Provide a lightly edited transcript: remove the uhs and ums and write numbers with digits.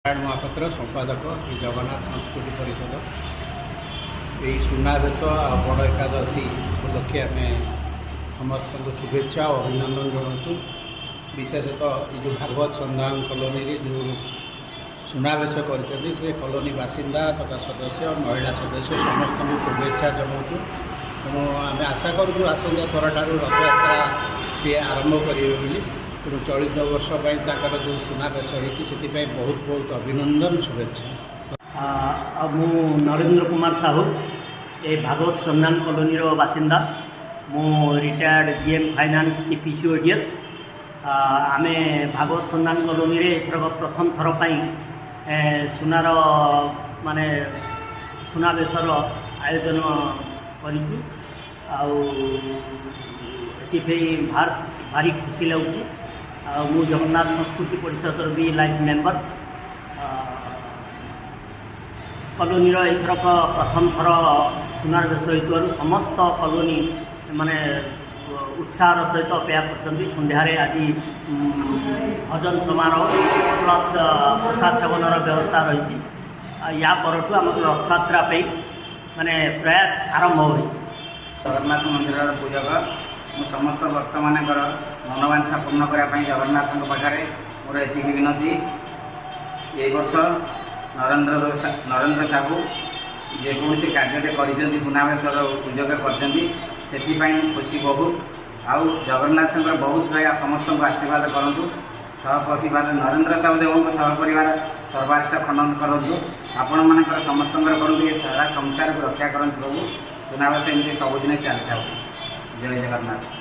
महापात्र संपादक श्री जगन्नाथ संस्कृति परिषद यही सुनावेश बड़ एकादशी उपलक्षे आम समस्त शुभेच्छा और अभिनंदन जनाऊँ। विशेषतः ये जो भागवत संधान कॉलोनी रे जो सुनावेश कर कॉलोनी बासिंदा तथा सदस्य महिला सदस्य समस्त शुभेच्छा जनाऊँ। तेणु आम आशा करूँ आसंता थर ठार रथयात्रा सी आरंभ करेंगे तेणु चलित वर्ष जो सुनावेश होती बहुत बहुत अभिनंदन शुभेच्छा। मु नरेंद्र कुमार साहू ये भागवत संधान कॉलोनी बासिंदा मु रिटायर्ड जीएम फाइनान्स की पीसीओडीएल आम भागवत संधान कॉलोनी रे एथर प्रथम थर सुनार माने सुनावेशर आयोजन करूँ भारी खुशी लगुच। मु जगन्नाथ संस्कृति परिषद भी लाइफ मेंबर कॉलोनी एथरक प्रथम थर सुनावेश हो समस्त कॉलोनी माने उत्साह सहित अपेक्षा कर संध्यारे आज भजन समारोह प्लस प्रसाद सेवन व्यवस्था रही या परठू आम रथयात्रा माने प्रयास आरंभ हो। जगन्नाथ मंदिर पूजक मु समस्त भक्त मानकर मनोवांछा पूर्ण करने जगन्नाथ पाखे मोर एति विनती ए वर्ष नरेंद्र साहू जेकोसी कार्य कर सुनावेशर पूजक कर खुशी बहुत आउ जगन्नाथ बहुत दया समस्त को आशीर्वाद करूँ। सहपरिवार नरेंद्र साहू देव सहपरिवार सर्वारिष्ट खंडन करूँ। आपण मानकर समस्त करूँ सारा संसार को रक्षा करूँ प्रभु। सुनावेश एमती सबुदिन चलता। जय जगन्नाथ।